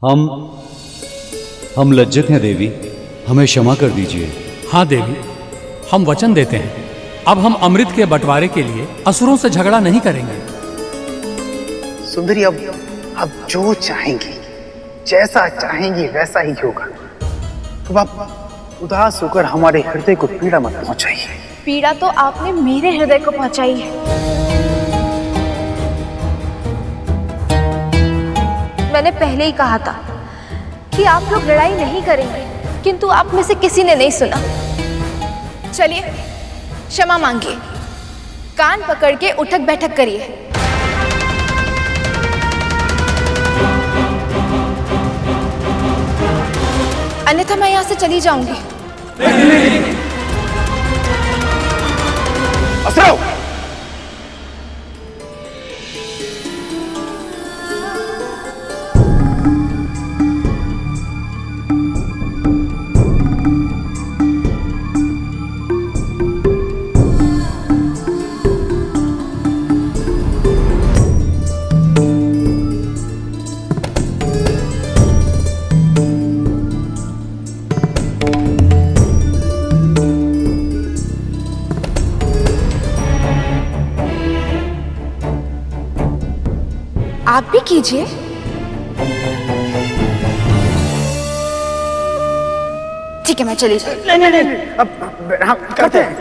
हम लज्जित हैं देवी, हमें क्षमा कर दीजिए। हाँ देवी, हम वचन देते हैं, अब हम अमृत के बंटवारे के लिए असुरों से झगड़ा नहीं करेंगे। सुंदरी अब जो चाहेंगी, जैसा चाहेंगी वैसा ही होगा। अब आप उदास होकर हमारे हृदय को पीड़ा मत पहुंचाइए। पीड़ा तो आपने मेरे हृदय को पहुंचाई है। मैंने पहले ही कहा था कि आप लोग लड़ाई नहीं करेंगे, किंतु आप में से किसी ने नहीं सुना। चलिए क्षमा मांगिए, कान पकड़ के उठक बैठक करिए। अन्यथा मैं यहां से चली जाऊंगी। असुरो! आप भी कीजिए। ठीक है, मैं चली जाऊँ। नहीं, अब हम करते हैं।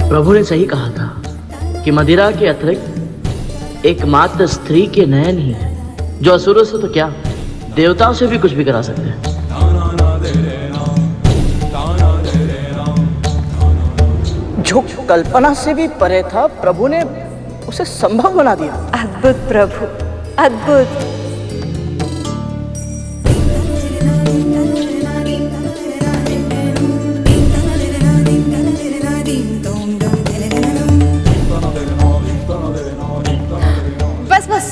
प्रभु ने सही कहा था कि मदिरा के अतिरिक्त एकमात्र स्त्री के नयन ही है जो असुरों से तो क्या, देवताओं से भी कुछ भी करा सकते हैं। जो कल्पना से भी परे था, प्रभु ने उसे संभव बना दिया। अद्भुत प्रभु, अद्भुत। बस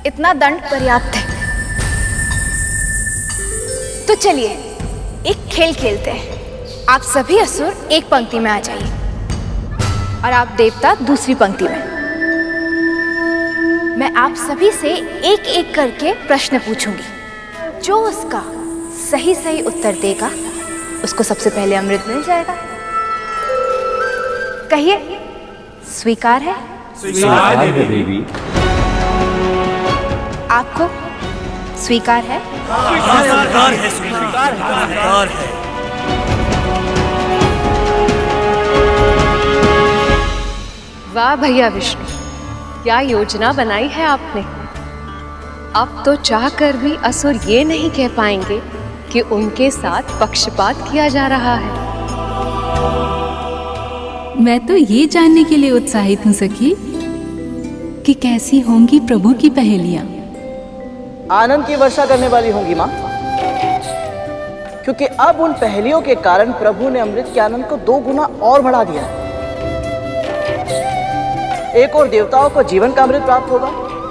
इतना दंड पर्याप्त है। तो चलिए एक खेल खेलते हैं। आप सभी असुर एक पंक्ति में आ जाइए और आप देवता दूसरी पंक्ति में। मैं आप सभी से एक एक करके प्रश्न पूछूंगी। जो उसका सही उत्तर देगा उसको सबसे पहले अमृत मिल जाएगा। कहिए, स्वीकार है? स्वीकार है देवी। आपको स्वीकार है? स्वीकार है। वाह भैया विष्णु, क्या योजना बनाई है आपने। अब तो चाहकर भी असुर ये नहीं कह पाएंगे कि उनके साथ पक्षपात किया जा रहा है। मैं तो ये जानने के लिए उत्साहित हूँ सखी कि कैसी होंगी प्रभु की पहेलियां। आनंद की वर्षा करने वाली होंगी माँ, क्योंकि अब उन पहेलियों के कारण प्रभु ने अमृत के आनंद को 2 गुना और बढ़ा दिया है। एक ओर देवताओं को जीवन का अमृत प्राप्त होगा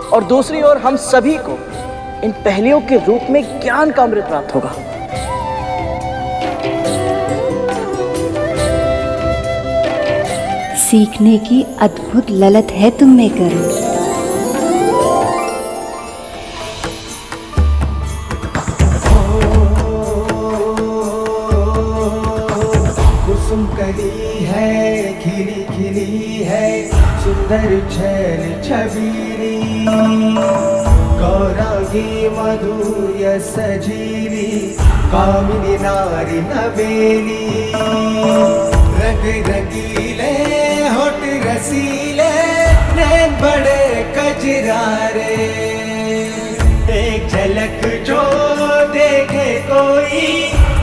और दूसरी ओर हम सभी को इन पहेलियों के रूप में ज्ञान का अमृत प्राप्त होगा। सीखने की अद्भुत ललत है तुम में करुण। कुसुम कली है, खिली खिली है, सुंदर छैल छबीली, गौरांगी मधुर्य सजीली, कामिनी नारी नवेली, रंग रंगीले होठ रसीले, नैन बड़े कजरारे, एक झलक जो देखे कोई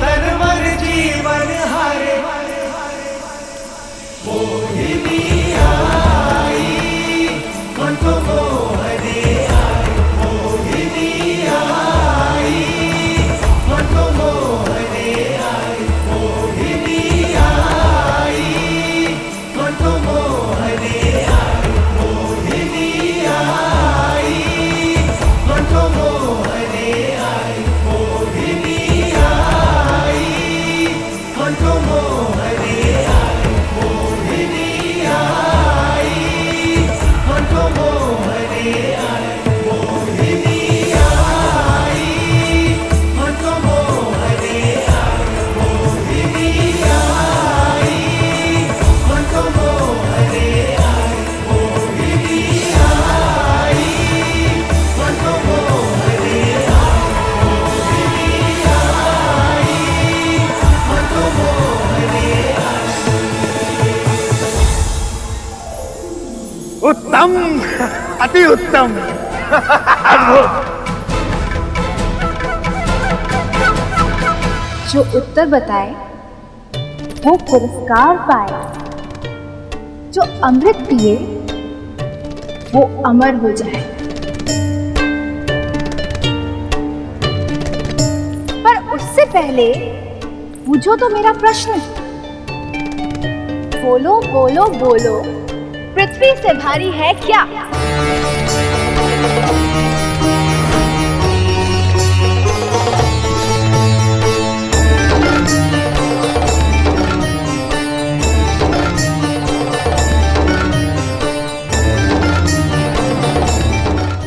तनवर जीवन हारे। मोहिनी आई मन को मोहने आई, मोहिनी आई मन को मोहने आई, मोहिनी आई मन को मोहने आई, मोहिनी आई मन को मोहने आई, मोहिनी आई। अति उत्तम। जो उत्तर बताए वो पुरस्कार पाए, जो अमृत पिए वो अमर हो जाए। पर उससे पहले पूछो तो मेरा प्रश्न। बोलो बोलो बोलो, पृथ्वी से भारी है क्या?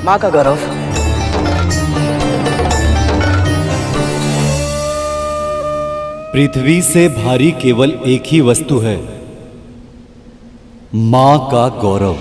माँ का गौरव। पृथ्वी से भारी केवल एक ही वस्तु है, मां का गौरव।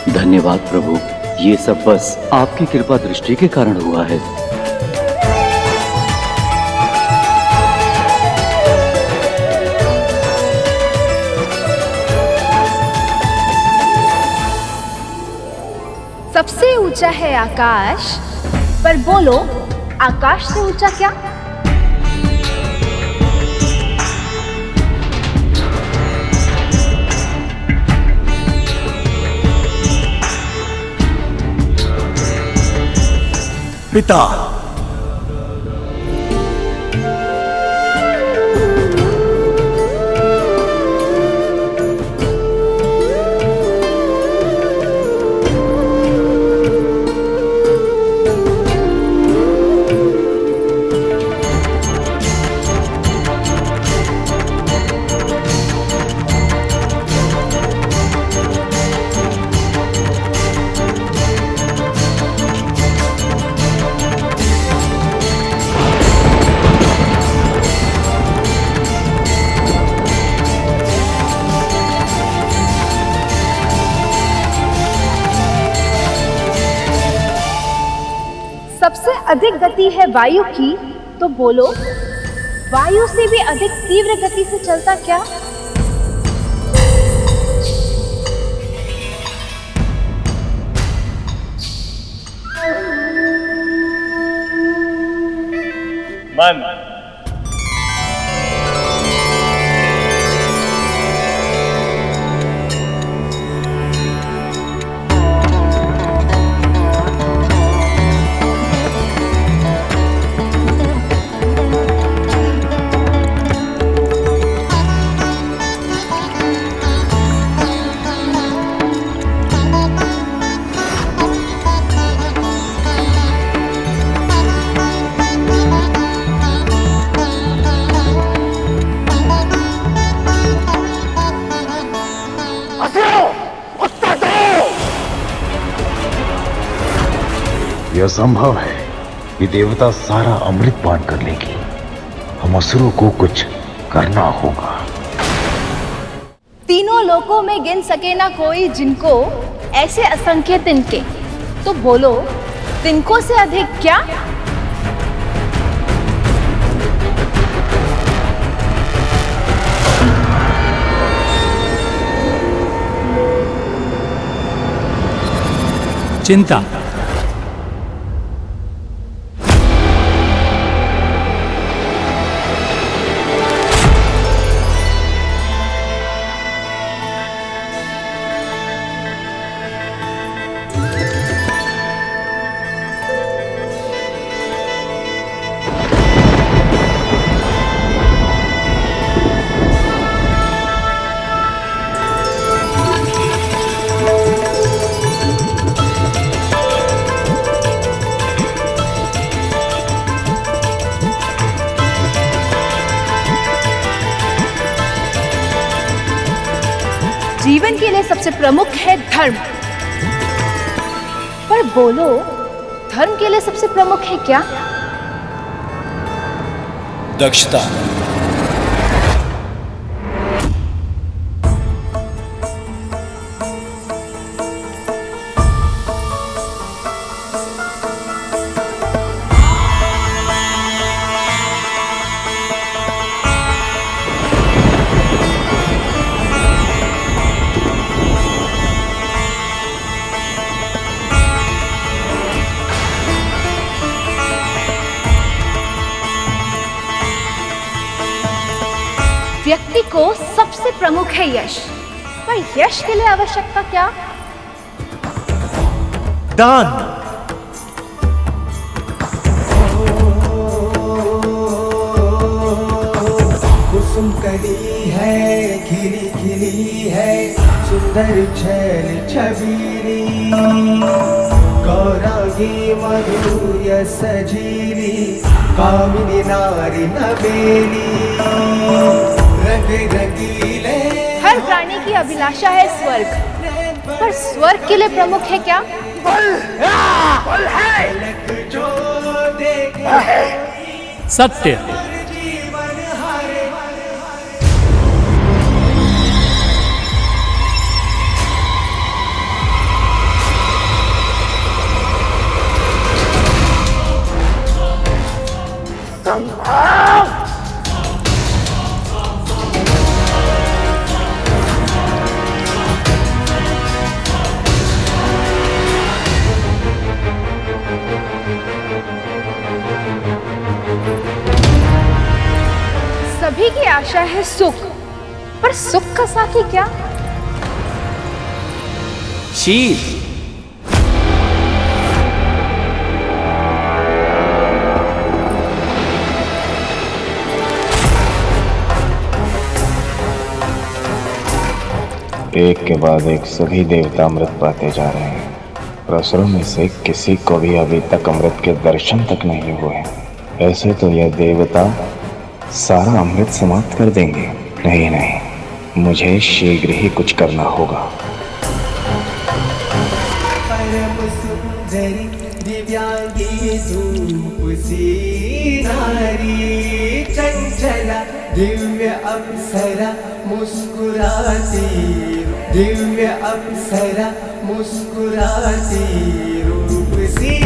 धन्यवाद प्रभु, ये सब बस आपकी कृपा दृष्टि के कारण हुआ है। सबसे ऊंचा है आकाश, पर बोलो आकाश से ऊंचा क्या? पिता, सबसे अधिक गति है वायु की, तो बोलो वायु से भी अधिक तीव्र गति से चलता क्या? मन। यह संभव है कि देवता सारा अमृत पान कर लेगी। हम असुरों को कुछ करना होगा। तीनों लोकों में गिन सके ना कोई जिनको ऐसे असंख्य तिनके, तो बोलो तिनकों से अधिक क्या? चिंता। जीवन के लिए सबसे प्रमुख है धर्म, पर बोलो धर्म के लिए सबसे प्रमुख है क्या? दक्षता। व्यक्ति को सबसे प्रमुख है यश, पर यश के लिए आवश्यकता क्या? दान। कुसुम कली है, खिली खिली है, सुंदर छैल छबीली, गौरांगी मधुर्य सजीली, कामिनी नारी नवेली, रंग रंगीले। हर प्राणी की अभिलाषा है स्वर्ग, पर स्वर्ग के लिए प्रमुख है क्या? फल है। सत्य। सभी की आशा है सुख, पर सुख का साथी क्या? शील। एक के बाद एक सभी देवता अमृत पाते जा रहे हैं, पर असुरों में से किसी को भी अभी तक अमृत के दर्शन तक नहीं हुए। ऐसे तो यह देवता सारा अमृत समाप्त कर देंगे। नहीं नहीं, मुझे शीघ्र ही कुछ करना होगा। परम सुंदरी दिव्यांगी धूप सी नारी, चंचला दिव्य अप्सरा मुस्कुराती, दिव्य अप्सरा मुस्कुराती रूप सी।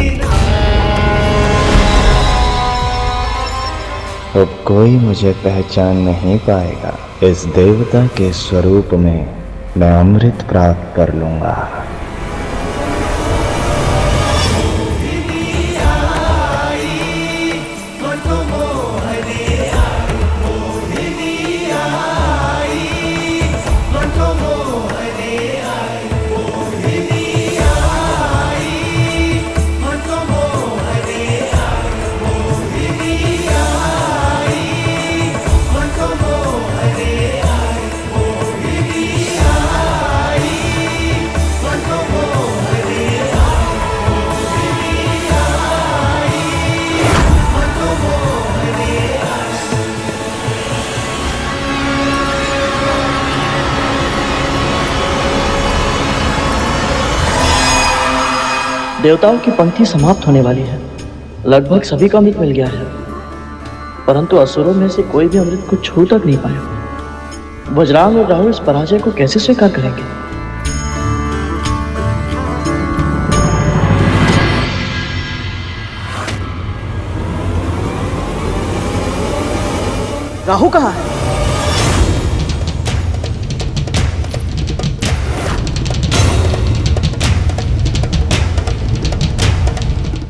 अब कोई मुझे पहचान नहीं पाएगा। इस देवता के स्वरूप में मैं अमृत प्राप्त कर लूंगा। देवताओं की पंक्ति समाप्त होने वाली है। लगभग सभी को अमृत मिल गया है, परंतु असुरों में से कोई भी अमृत को छू तक नहीं पाया। वज्रांग और राहुल इस पराजय को कैसे स्वीकार करेंगे? राहु कहाँ है?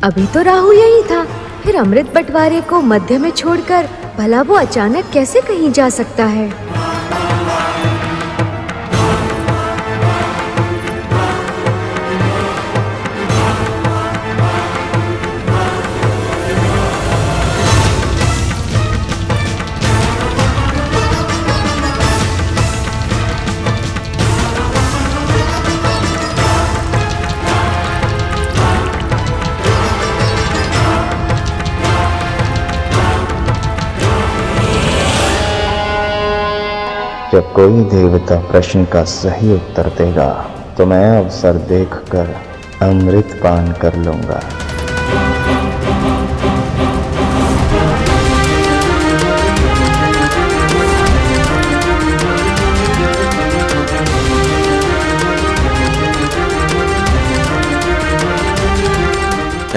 अभी तो राहु यही था, फिर अमृत बंटवारे को मध्य में छोड़कर भला वो अचानक कैसे कहीं जा सकता है? जब कोई देवता प्रश्न का सही उत्तर देगा तो मैं अवसर देखकर अमृत पान कर लूंगा।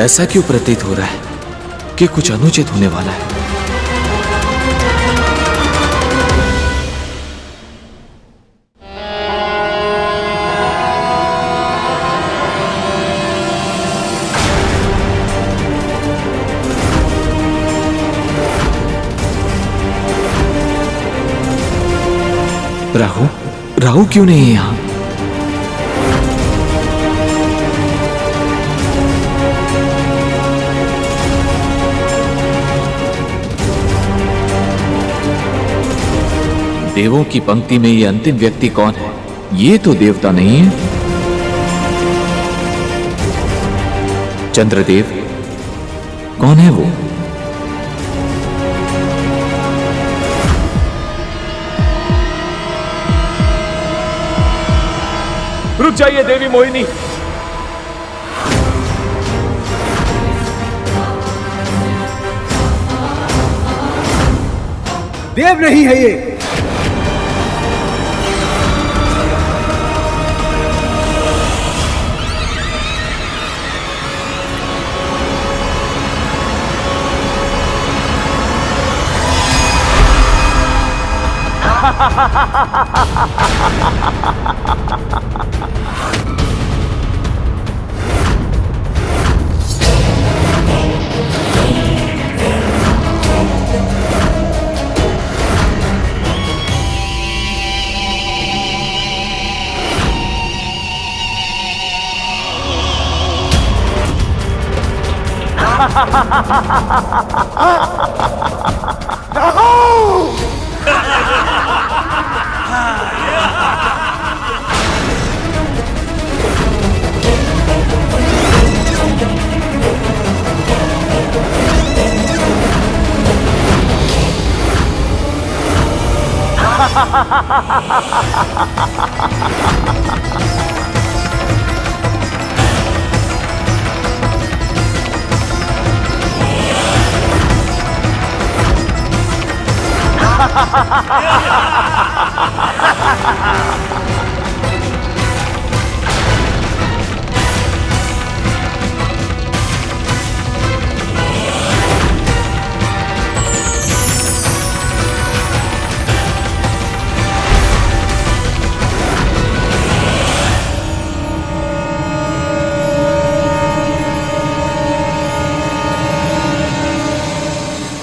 ऐसा क्यों प्रतीत हो रहा है कि कुछ अनुचित होने वाला है? राहु क्यों नहीं है यहां? देवों की पंक्ति में ये अंतिम व्यक्ति कौन है? ये तो देवता नहीं है। चंद्रदेव कौन है वो? रुक जाइए देवी मोहिनी। देव नहीं है ये।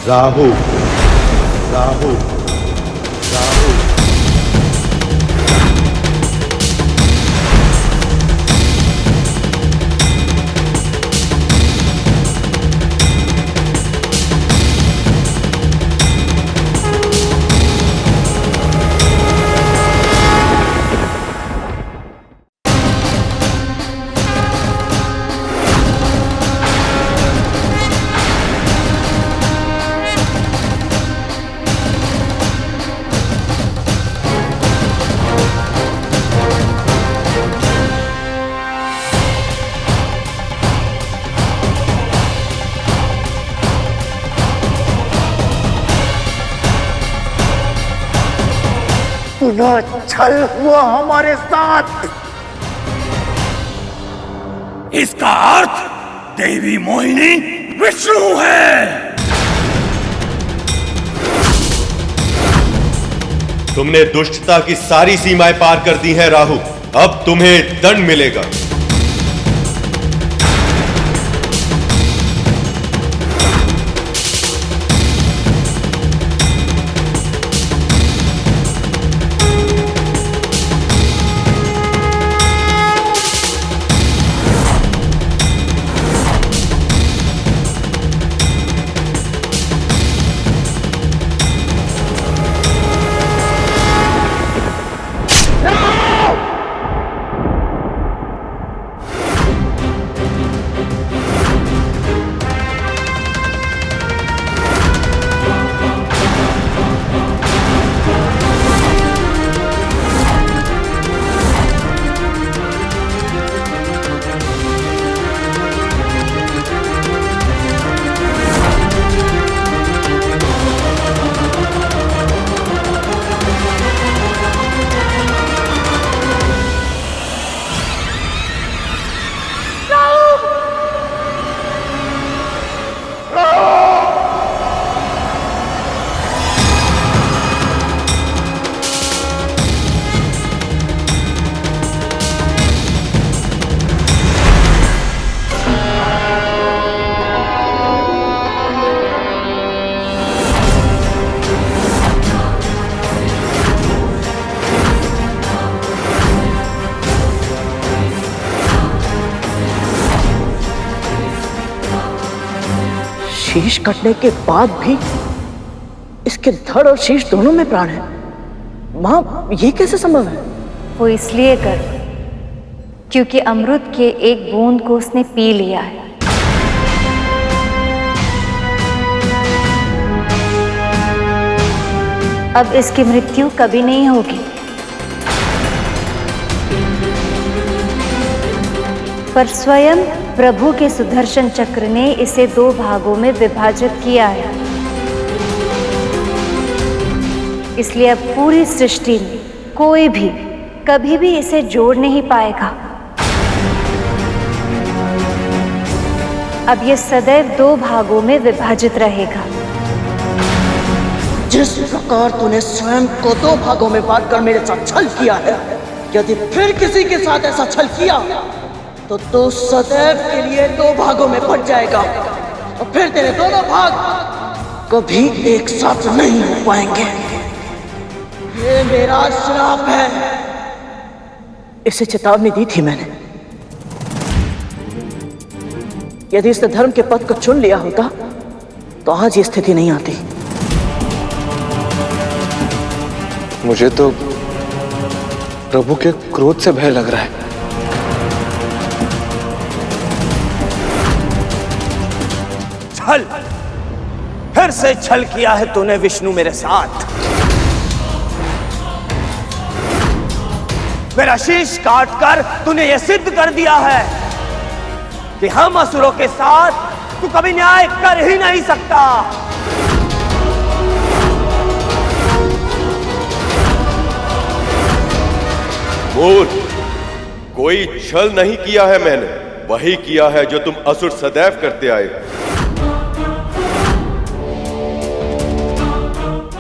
राहु राहु राहु। पुनः छल हुआ हमारे साथ। इसका अर्थ देवी मोहिनी विष्णु है। तुमने दुष्टता की सारी सीमाएं पार कर दी हैं राहु। अब तुम्हें दंड मिलेगा। शीश कटने के बाद भी इसके धड़ और शीश दोनों में प्राण है। माँ, ये कैसे संभव है? वो इसलिए कर क्योंकि अमृत के एक बूंद को उसने पी लिया है। अब इसकी मृत्यु कभी नहीं होगी, पर स्वयं प्रभु के सुदर्शन चक्र ने इसे 2 भागों में विभाजित किया है। इसलिए अब पूरी सृष्टि में कोई भी कभी भी इसे जोड़ नहीं पाएगा। अब ये सदैव 2 भागों में विभाजित रहेगा। जिस प्रकार तूने स्वयं को 2 भागों में बांटकर मेरे साथ छल किया है, यदि फिर किसी के साथ ऐसा छल किया तो तू सदैव के लिए 2 भागों में बट जाएगा और फिर तेरे दोनों भाग कभी एक साथ नहीं हो पाएंगे। ये मेरा श्राप है। इसे चेतावनी दी थी मैंने। यदि इसने धर्म के पथ को चुन लिया होता तो आज ये स्थिति नहीं आती। मुझे तो प्रभु के क्रोध से भय लग रहा है। छल, फिर से छल किया है तूने विष्णु मेरे साथ। मेरा शीश काटकर तूने यह सिद्ध कर दिया है कि हम असुरों के साथ तू कभी न्याय कर ही नहीं सकता। मूर्ख, कोई छल नहीं किया है मैंने, वही किया है जो तुम असुर सदैव करते आए।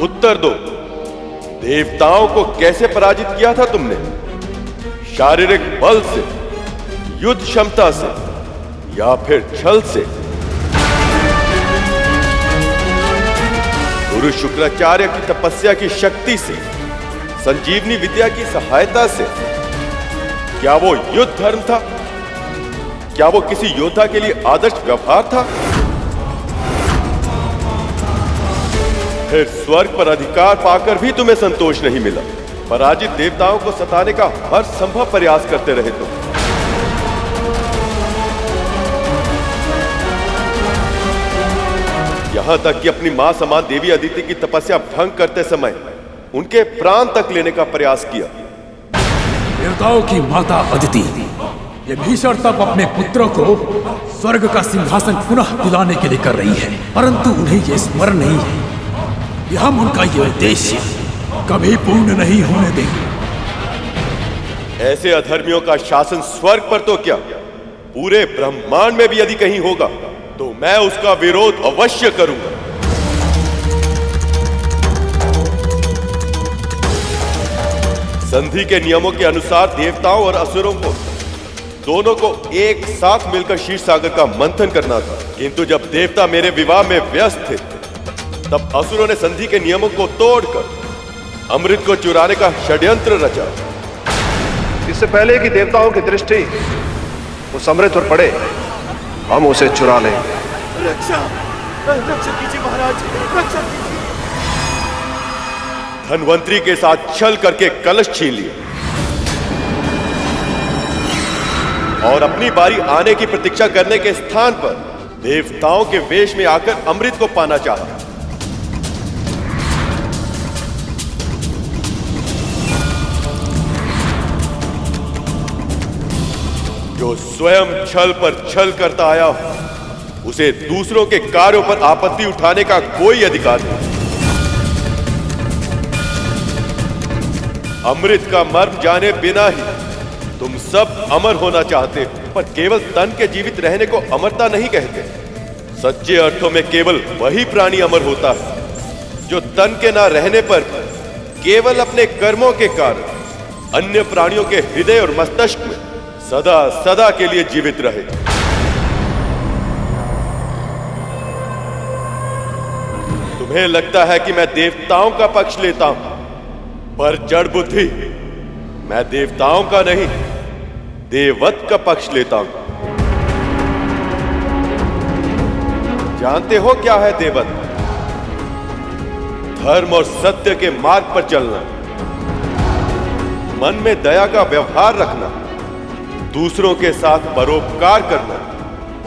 उत्तर दो, देवताओं को कैसे पराजित किया था तुमने? शारीरिक बल से, युद्ध क्षमता से, या फिर छल से? गुरु शुक्राचार्य की तपस्या की शक्ति से, संजीवनी विद्या की सहायता से? क्या वो युद्ध धर्म था? क्या वो किसी योद्धा के लिए आदर्श व्यवहार था? फिर स्वर्ग पर अधिकार पाकर भी तुम्हें संतोष नहीं मिला। पराजित देवताओं को सताने का हर संभव प्रयास करते रहे तुम। यहां तक कि अपनी मां समान देवी अदिति की तपस्या भंग करते समय उनके प्राण तक लेने का प्रयास किया। देवताओं की माता अदिति ये भीषण तप अपने पुत्रों को स्वर्ग का सिंहासन पुनः दिलाने के लिए कर रही है, परंतु उन्हें यह स्मरण नहीं है कि हम उनका यह उद्देश्य कभी पूर्ण नहीं होने देंगे। ऐसे अधर्मियों का शासन स्वर्ग पर तो क्या, पूरे ब्रह्मांड में भी यदि कहीं होगा तो मैं उसका विरोध अवश्य करूंगा। संधि के नियमों के अनुसार देवताओं और असुरों को दोनों को एक साथ मिलकर क्षीर सागर का मंथन करना था, किंतु जब देवता मेरे विवाह में व्यस्त थे तब असुरों ने संधि के नियमों को तोड़कर अमृत को चुराने का षड्यंत्र रचा। इससे पहले कि देवताओं की दृष्टि उस अमृत पर पड़े, हम उसे चुरा लेंगे। रक्षा कीजिए महाराज, रक्षा कीजिए। धनवंतरी के साथ छल करके कलश छीन लिए और अपनी बारी आने की प्रतीक्षा करने के स्थान पर देवताओं के वेश में आकर अमृत को पाना चाहा। जो स्वयं छल पर छल करता आया हो, उसे दूसरों के कार्यों पर आपत्ति उठाने का कोई अधिकार नहीं। अमृत का मर्म जाने बिना ही तुम सब अमर होना चाहते हो, पर केवल तन के जीवित रहने को अमरता नहीं कहते। सच्चे अर्थों में केवल वही प्राणी अमर होता है जो तन के ना रहने पर केवल अपने कर्मों के कारण अन्य प्राणियों के हृदय और मस्तिष्क में सदा सदा के लिए जीवित रहे। तुम्हें लगता है कि मैं देवताओं का पक्ष लेता हूं, पर जड़ बुद्धि, मैं देवताओं का नहीं, देववत का पक्ष लेता हूं। जानते हो क्या है देववत? धर्म और सत्य के मार्ग पर चलना, मन में दया का व्यवहार रखना, दूसरों के साथ परोपकार करना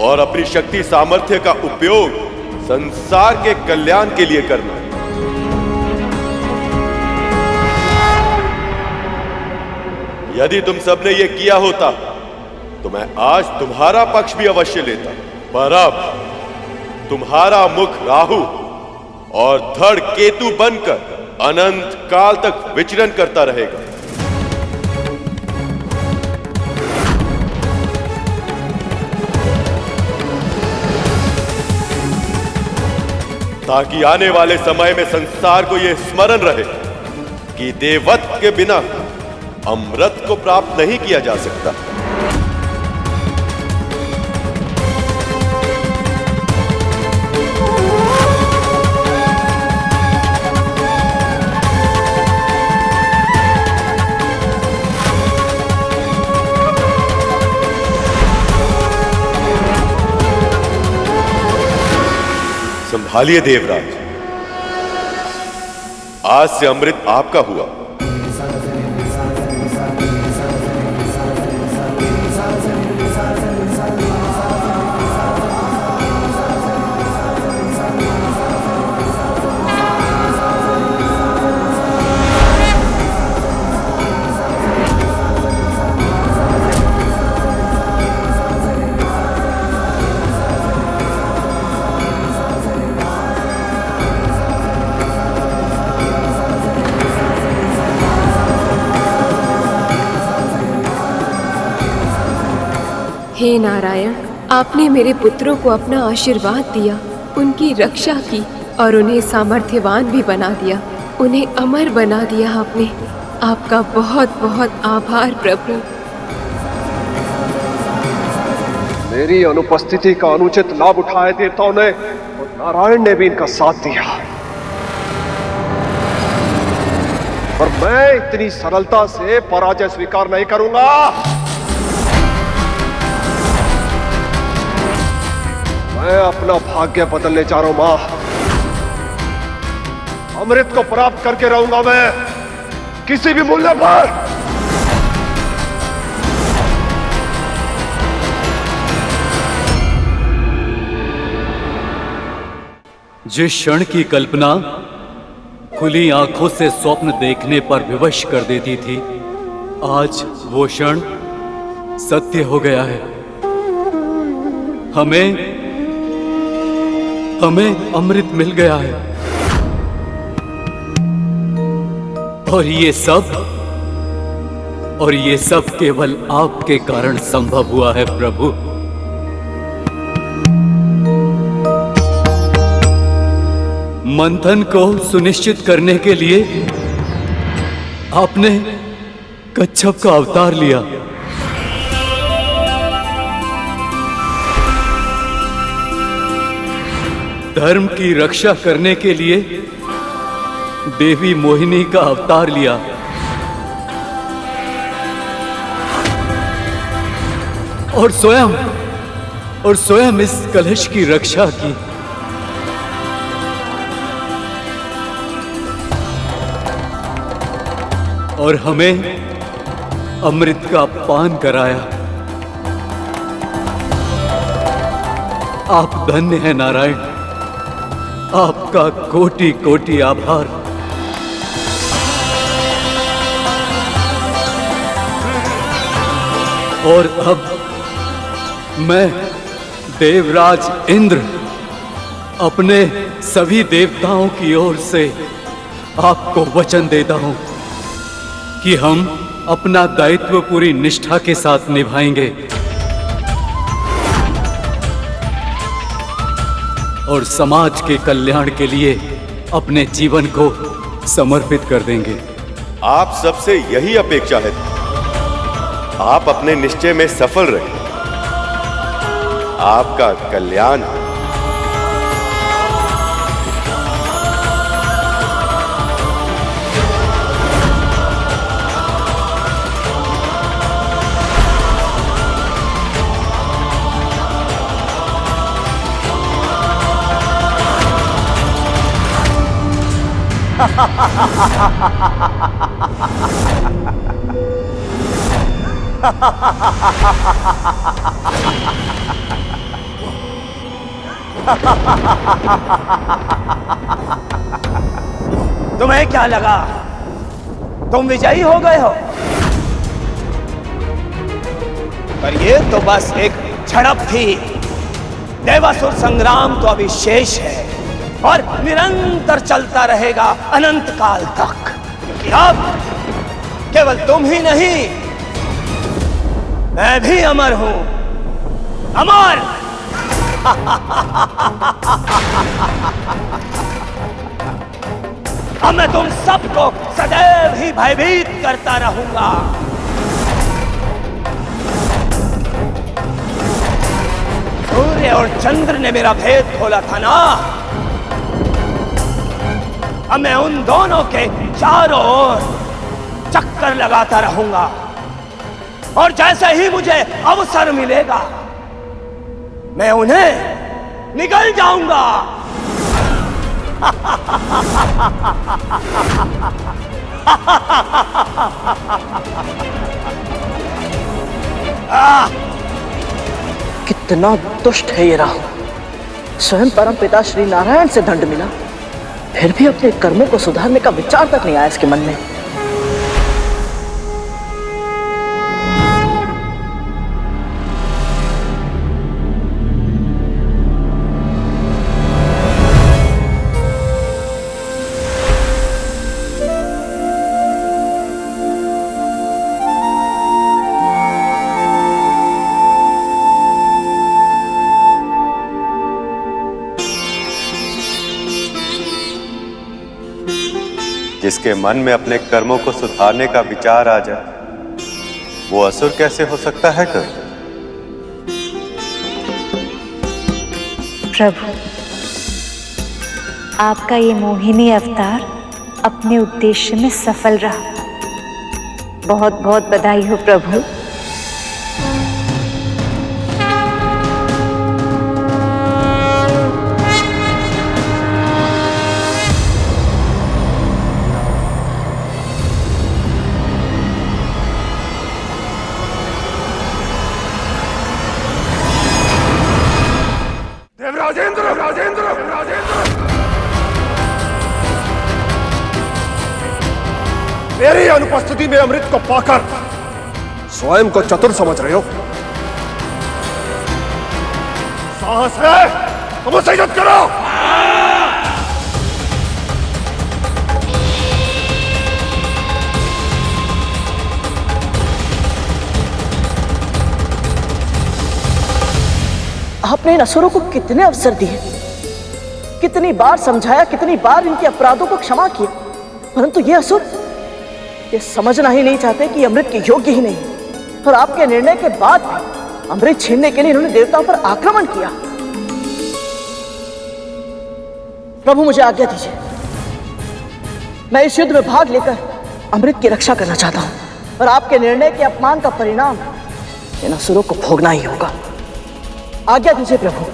और अपनी शक्ति सामर्थ्य का उपयोग संसार के कल्याण के लिए करना। यदि तुम सबने ये किया होता तो मैं आज तुम्हारा पक्ष भी अवश्य लेता, पर अब तुम्हारा मुख राहु और धड़ केतु बनकर अनंत काल तक विचरण करता रहेगा। ताकि आने वाले समय में संसार को यह स्मरण रहे कि देववत के बिना अमृत को प्राप्त नहीं किया जा सकता। संभालिए देवराज, आज से अमृत आपका हुआ। हे नारायण, आपने मेरे पुत्रों को अपना आशीर्वाद दिया, उनकी रक्षा की और उन्हें सामर्थ्यवान भी बना दिया, उन्हें अमर बना दिया आपने। आपका बहुत बहुत आभार प्रभु। मेरी अनुपस्थिति का अनुचित लाभ उठाए देवताओं ने और नारायण ने भी इनका साथ दिया, पर मैं इतनी सरलता से पराजय स्वीकार नहीं करूंगा। मैं अपना भाग्य बदलने जा रहा हूं मां। अमृत को प्राप्त करके रहूंगा मैं किसी भी मूल्य पर। जिस क्षण की कल्पना खुली आंखों से स्वप्न देखने पर विवश कर देती थी, आज वो क्षण सत्य हो गया है। हमें अमृत मिल गया है और ये सब केवल आपके कारण संभव हुआ है प्रभु। मंथन को सुनिश्चित करने के लिए आपने कच्छप का अवतार लिया। धर्म की रक्षा करने के लिए देवी मोहिनी का अवतार लिया। और स्वयं इस कलश की रक्षा की। और हमें अमृत का पान कराया। आप धन्य हैं नारायण, आपका कोटि कोटि आभार। और अब मैं देवराज इंद्र अपने सभी देवताओं की ओर से आपको वचन देता हूं कि हम अपना दायित्व पूरी निष्ठा के साथ निभाएंगे और समाज के कल्याण के लिए अपने जीवन को समर्पित कर देंगे। आप सबसे यही अपेक्षा है। आप अपने निश्चय में सफल रहे। आपका कल्याण हो। तुम्हें क्या लगा तुम विजयी हो गए हो? पर ये तो बस एक झड़प थी। देवासुर संग्राम तो अभी शेष है और निरंतर चलता रहेगा अनंत काल तक। क्योंकि अब केवल तुम ही नहीं, मैं भी अमर हूं। अमर! अब मैं तुम सबको सदैव ही भयभीत करता रहूंगा। सूर्य और चंद्र ने मेरा भेद खोला था ना, अब मैं उन दोनों के चारों ओर चक्कर लगाता रहूंगा और जैसे ही मुझे अवसर मिलेगा मैं उन्हें निगल जाऊंगा। कितना दुष्ट है ये राहु। स्वयं परम पिता श्री नारायण से दंड मिला, फिर भी अपने कर्मों को सुधारने का विचार तक नहीं आया इसके मन में। जिसके मन में अपने कर्मों को सुधारने का विचार आ जाए, वो असुर कैसे हो सकता है कर? प्रभु, आपका ये मोहिनी अवतार अपने उद्देश्य में सफल रहा। बहुत बहुत बधाई हो प्रभु। मेरी अनुपस्थिति में अमृत को पाकर स्वयं को चतुर समझ रहे हो? साहस है तो मुझसे युद्ध करो। आपने इन असुरों को कितने अवसर दिए, कितनी बार समझाया, कितनी बार इनके अपराधों को क्षमा किया, परंतु ये असुर ये समझना ही नहीं चाहते कि अमृत के योग्य ही नहीं, और आपके निर्णय के बाद भी अमृत छीनने के लिए इन्होंने देवताओं पर आक्रमण किया। प्रभु मुझे आज्ञा दीजिए, मैं इस युद्ध में भाग लेकर अमृत की रक्षा करना चाहता हूं, और आपके निर्णय के अपमान का परिणाम इन असुरों को भोगना ही होगा। आज्ञा दीजिए प्रभु।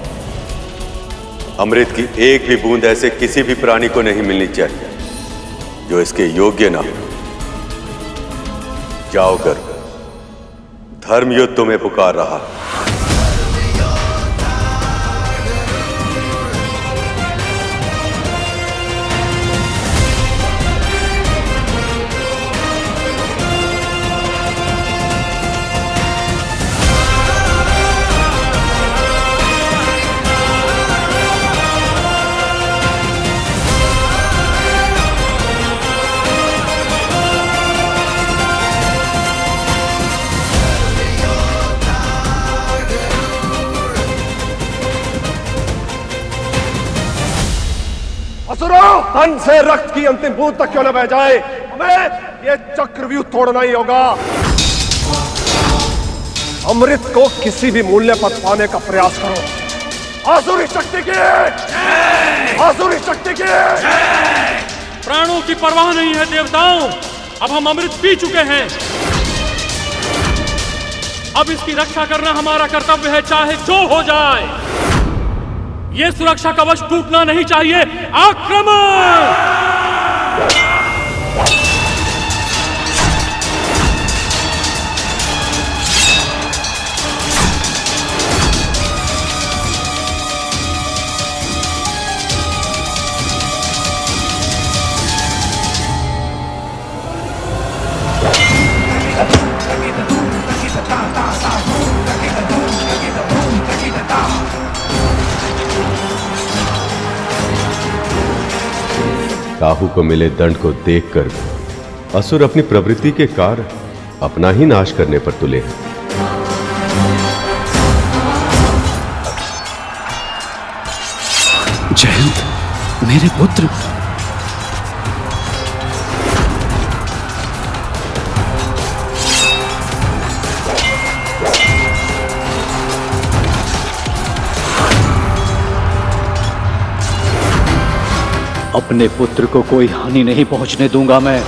अमृत की एक भी बूंद ऐसे किसी भी प्राणी को नहीं मिलनी चाहिए जो इसके योग्य ना हो। जाओ कर, धर्मयुद्ध तुम्हें पुकार रहा। तन से रक्त की अंतिम बूंद तक क्यों न बह जाए, हमें ये चक्रव्यूह तोड़ना ही होगा। अमृत को किसी भी मूल्य पर पाने का प्रयास करो। आसुरी शक्ति की, आसुरी शक्ति की। प्राणों की परवाह नहीं है देवताओं, अब हम अमृत पी चुके हैं। अब इसकी रक्षा करना हमारा कर्तव्य है, चाहे जो हो जाए। ये सुरक्षा कवच टूटना नहीं चाहिए। आक्रमण! काहू को मिले दंड को देखकर असुर अपनी प्रवृत्ति के कारण अपना ही नाश करने पर तुले हैं। जयंत, मेरे पुत्र। अपने पुत्र को कोई हानि नहीं पहुंचने दूंगा मैं।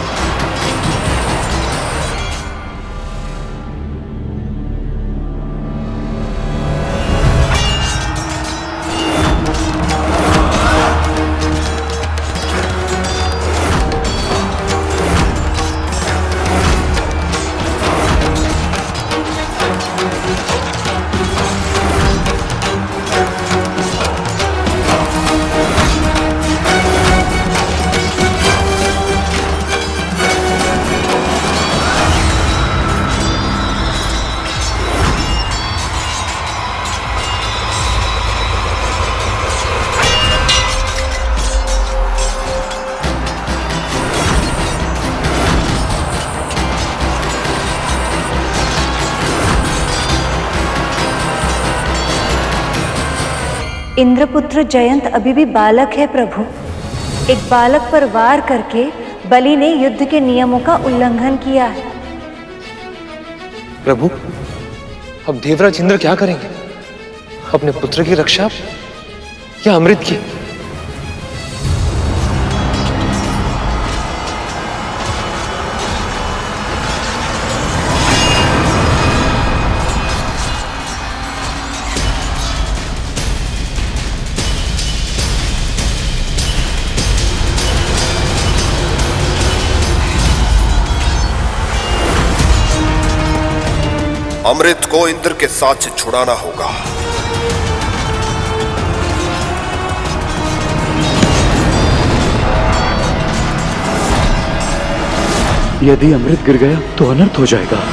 इंद्रपुत्र जयंत अभी भी बालक है प्रभु। एक बालक पर वार करके बलि ने युद्ध के नियमों का उल्लंघन किया है। प्रभु, अब देवराज इंद्र क्या करेंगे? अपने पुत्र की रक्षा या अमृत की? अमृत को इंद्र के साथ से छुड़ाना होगा। यदि अमृत गिर गया तो अनर्थ हो जाएगा।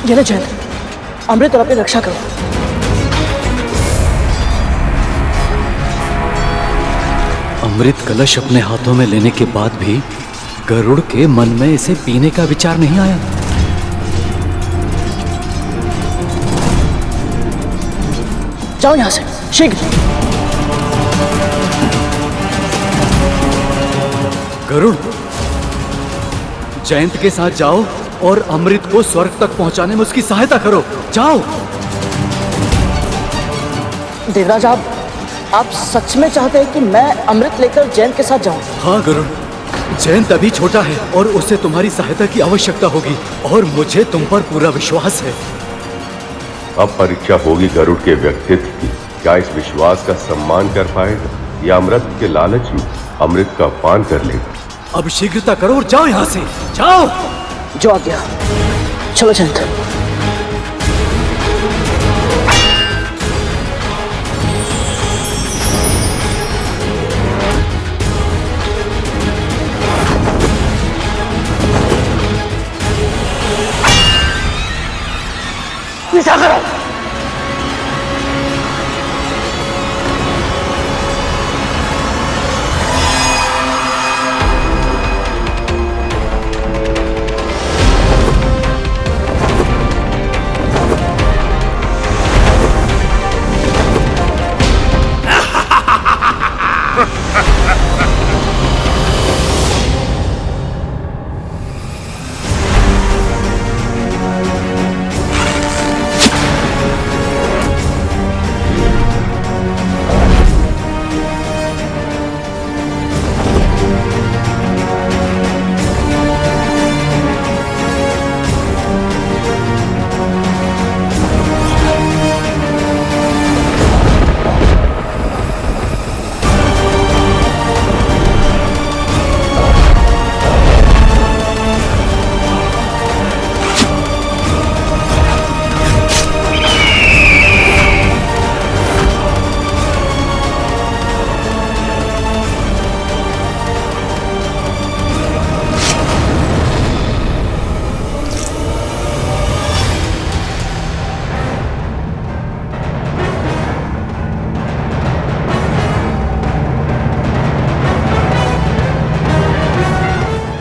ये ले जयंत, अमृत और अपनी रक्षा करो। अमृत कलश अपने हाथों में लेने के बाद भी गरुड़ के मन में इसे पीने का विचार नहीं आया। जाओ यहां से शीघ्र। गरुड़, जयंत के साथ जाओ और अमृत को स्वर्ग तक पहुंचाने में उसकी सहायता करो। जाओ। देवराज, आप सच में चाहते हैं कि मैं अमृत लेकर जयंत के साथ जाऊं? हाँ गरुड़, जयंत अभी छोटा है और उसे तुम्हारी सहायता की आवश्यकता होगी और मुझे तुम पर पूरा विश्वास है। अब परीक्षा होगी गरुड़ के व्यक्तित्व की। क्या इस विश्वास का सम्मान कर पाएगा या अमृत के लालच में अमृत का पान कर लेगा? अब शीघ्रता करो और जाओ यहां से, जाओ। जो आ गया, चलो जयंत। पीछा करो।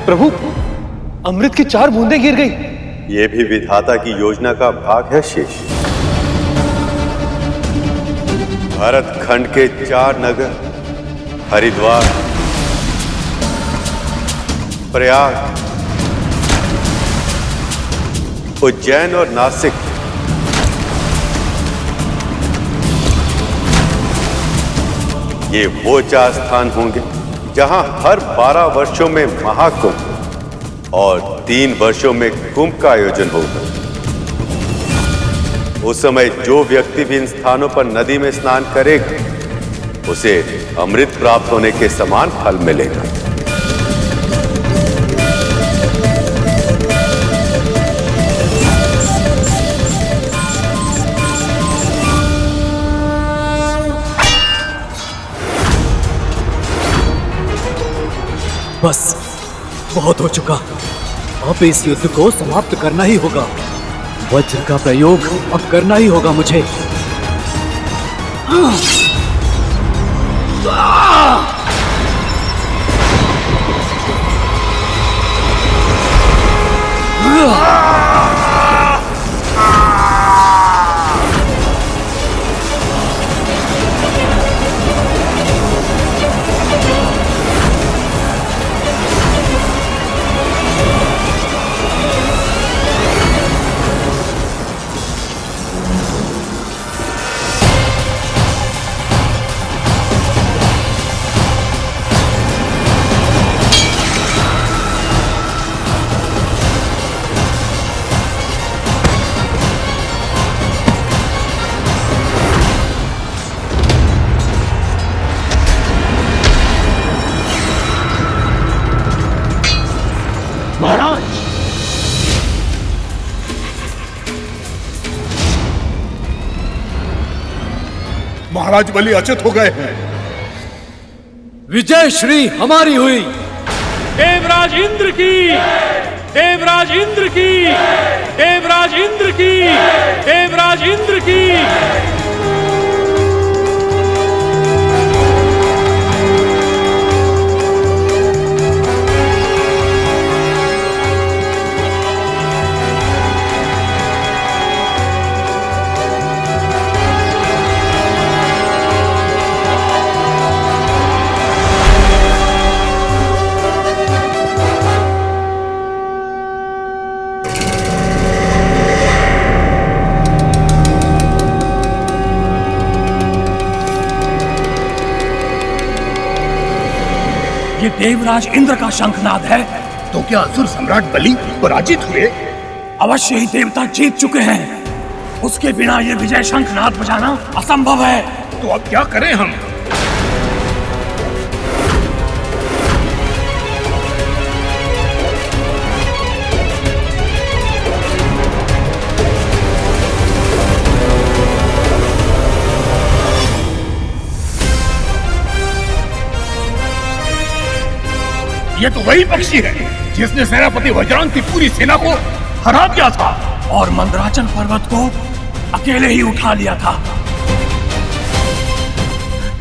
प्रभु, अमृत की 4 बूंदें गिर गई। ये भी विधाता की योजना का भाग है शेष। भारत खंड के 4 नगर हरिद्वार, प्रयाग, उज्जैन और नासिक ये वो 4 स्थान होंगे जहां हर 12 वर्षों में महाकुंभ और 3 वर्षों में कुंभ का आयोजन होगा। उस समय जो व्यक्ति भी इन स्थानों पर नदी में स्नान करेगा उसे अमृत प्राप्त होने के समान फल मिलेगा। बस बहुत हो चुका, अब इस युद्ध को समाप्त करना ही होगा। वज्र का प्रयोग अब करना ही होगा मुझे। महाराज बलि अचेत हो गए हैं। विजय श्री हमारी हुई। देवराज इंद्र की, देवराज इंद्र की, देवराज इंद्र की, देवराज इंद्र की। ये देवराज इंद्र का शंखनाद है। तो क्या असुर सम्राट बलि पराजित हुए? अवश्य ही देवता जीत चुके हैं। उसके बिना ये विजय शंखनाद बजाना असंभव है। तो अब क्या करें हम? ये तो वही पक्षी है जिसने सेनापति वज्रांग की पूरी सेना को हरा दिया था और मंदराचल पर्वत को अकेले ही उठा लिया था।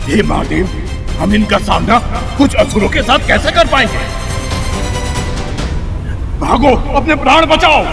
हे महादेव, हम इनका सामना कुछ असुरों के साथ कैसे कर पाएंगे? भागो, अपने प्राण बचाओ।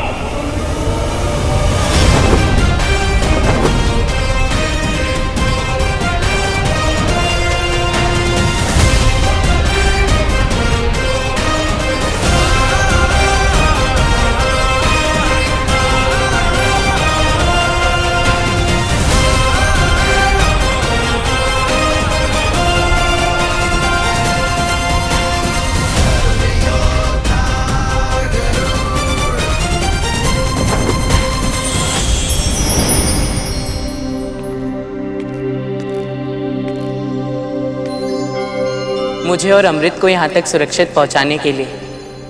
मुझे और अमृत को यहाँ तक सुरक्षित पहुँचाने के लिए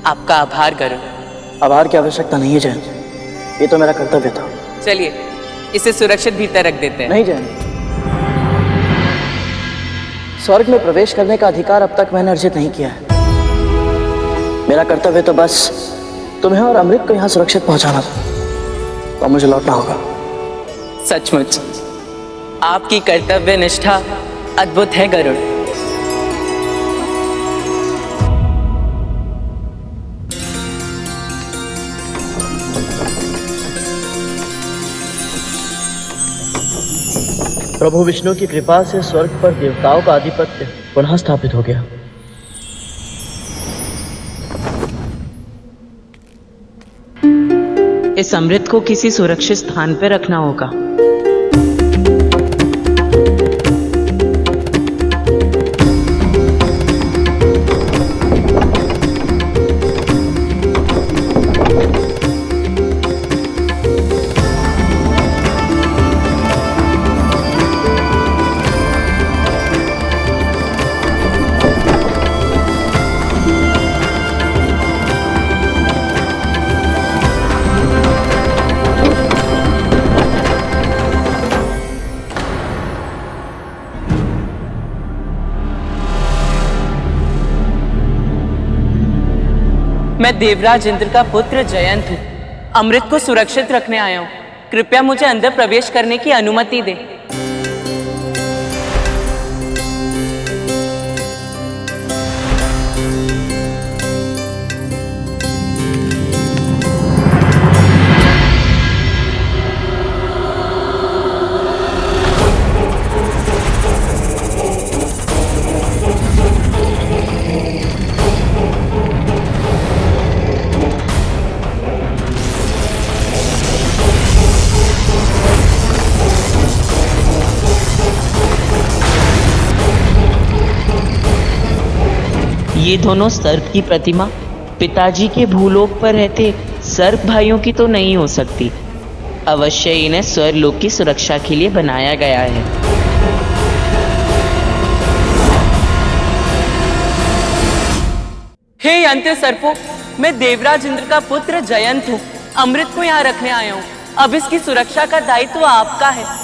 आपका आभार करो। आभार की आवश्यकता नहीं है जैन, ये तो मेरा कर्तव्य था। चलिए इसे सुरक्षित भीतर रख देते हैं। नहीं जैन, स्वर्ग में प्रवेश करने का अधिकार अब तक मैंने अर्जित नहीं किया है। मेरा कर्तव्य तो बस तुम्हें और अमृत को यहाँ सुरक्षित पहुँचाना था, तो मुझे लौटना होगा। सचमुच आपकी कर्तव्य निष्ठा अद्भुत है गरुड़। प्रभु विष्णु की कृपा से स्वर्ग पर देवताओं का आधिपत्य पुनः स्थापित हो गया। इस अमृत को किसी सुरक्षित स्थान पर रखना होगा। मैं देवराज इंद्र का पुत्र जयंत हूँ। अमृत को सुरक्षित रखने आया हूँ। कृपया मुझे अंदर प्रवेश करने की अनुमति दे। ये दोनों सर्प की प्रतिमा पिताजी के भूलोक पर रहते सर्प भाइयों की तो नहीं हो सकती। अवश्य इन्हें स्वर्लोक की सुरक्षा के लिए बनाया गया है। हे अंत्य सर्पों, मैं देवराज इंद्र का पुत्र जयंत हूँ। अमृत को यहाँ रखने आया हूँ। अब इसकी सुरक्षा का दायित्व आपका है।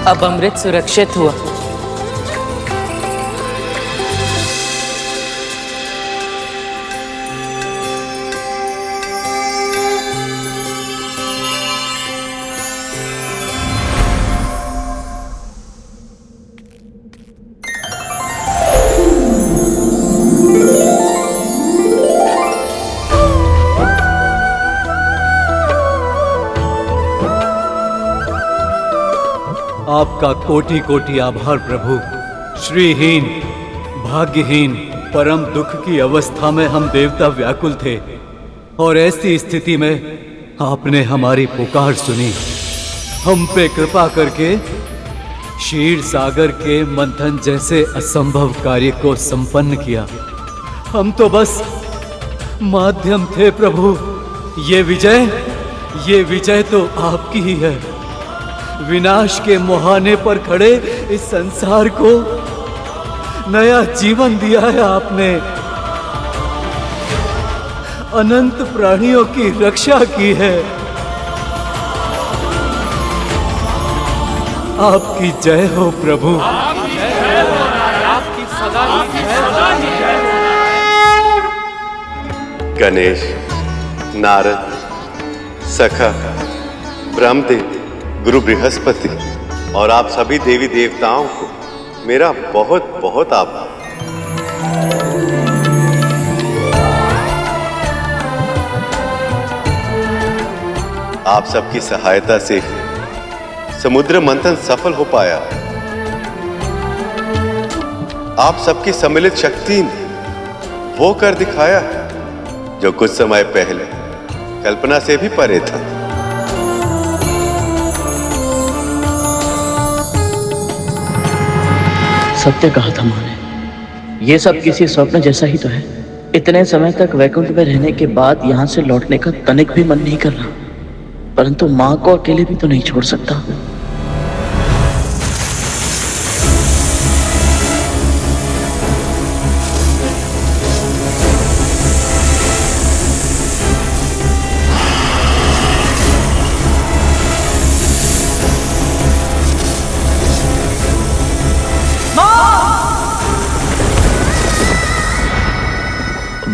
अब अमृत सुरक्षित हुआ। आपका कोटि कोटि आभार प्रभु। श्रीहीन, भाग्यहीन, परम दुख की अवस्था में हम देवता व्याकुल थे और ऐसी स्थिति में आपने हमारी पुकार सुनी। हम पे कृपा करके क्षीर सागर के मंथन जैसे असंभव कार्य को संपन्न किया। हम तो बस माध्यम थे प्रभु। ये विजय तो आपकी ही है। विनाश के मुहाने पर खड़े इस संसार को नया जीवन दिया है आपने। अनंत प्राणियों की रक्षा की है। आपकी जय हो प्रभु। आपकी सदा की जय। गणेश, नारद, सखा, ब्रह्मदेव, गुरु बृहस्पति और आप सभी देवी देवताओं को मेरा बहुत बहुत आभार। आप सबकी सहायता से समुद्र मंथन सफल हो पाया। आप सबकी सम्मिलित शक्ति ने वो कर दिखाया जो कुछ समय पहले कल्पना से भी परे था। सत्य कहा था माँ ने, ये सब किसी स्वप्न जैसा ही तो है। इतने समय तक वैकुंठ में रहने के बाद यहाँ से लौटने का तनिक भी मन नहीं कर रहा, परंतु माँ को अकेले भी तो नहीं छोड़ सकता।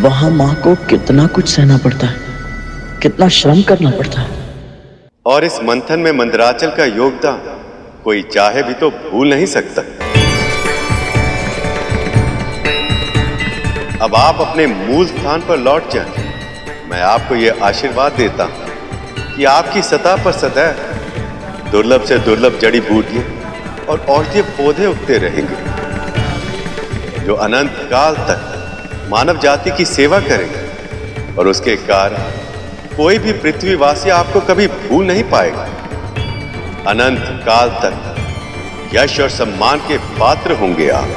वहां माँ को कितना कुछ सहना पड़ता है, कितना श्रम करना पड़ता है। और इस मंथन में मंदराचल का योगदान कोई चाहे भी तो भूल नहीं सकता। अब आप अपने मूल स्थान पर लौट जाएं। मैं आपको यह आशीर्वाद देता हूं कि आपकी सतह पर सदैव दुर्लभ से दुर्लभ जड़ी बूटियां और औषधीय पौधे उगते रहेंगे, जो अनंत काल तक मानव जाति की सेवा करेंगे। और उसके कारण कोई भी पृथ्वीवासी आपको कभी भूल नहीं पाएगा। अनंत काल तक यश और सम्मान के पात्र होंगे आप।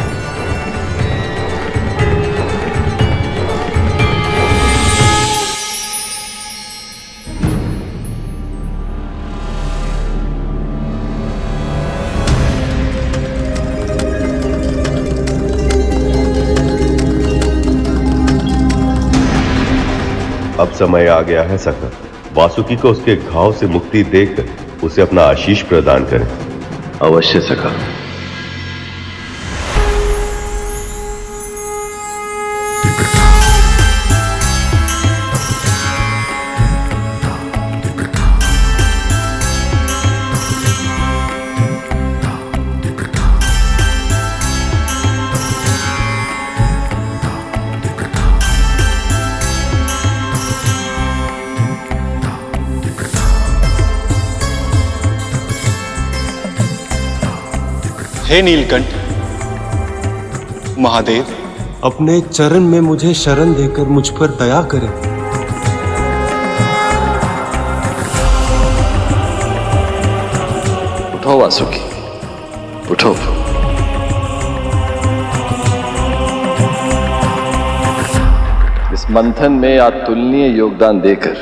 अब समय आ गया है सखा, वासुकी को उसके घाव से मुक्ति देकर उसे अपना आशीष प्रदान करें। अवश्य सखा। हे नीलकंठ, महादेव, अपने चरण में मुझे शरण देकर मुझ पर दया करें। उठो वासुकी, उठो। इस मंथन में अतुलनीय योगदान देकर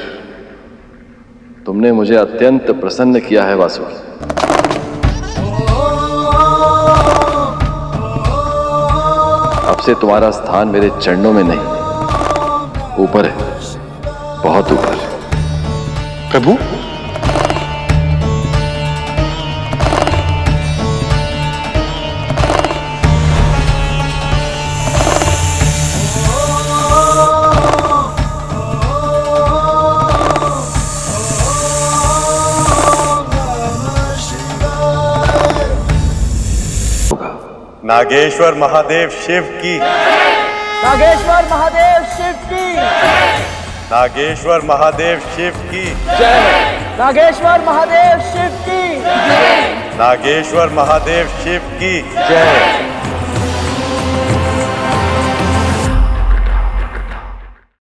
तुमने मुझे अत्यंत प्रसन्न किया है वासुकी। अब से तुम्हारा स्थान मेरे चरणों में नहीं, ऊपर है, बहुत ऊपर। प्रभु, नागेश्वर महादेव शिव की। नागेश्वर महादेव शिव की। नागेश्वर महादेव शिव की। नागेश्वर महादेव शिव की। नागेश्वर महादेव शिव की।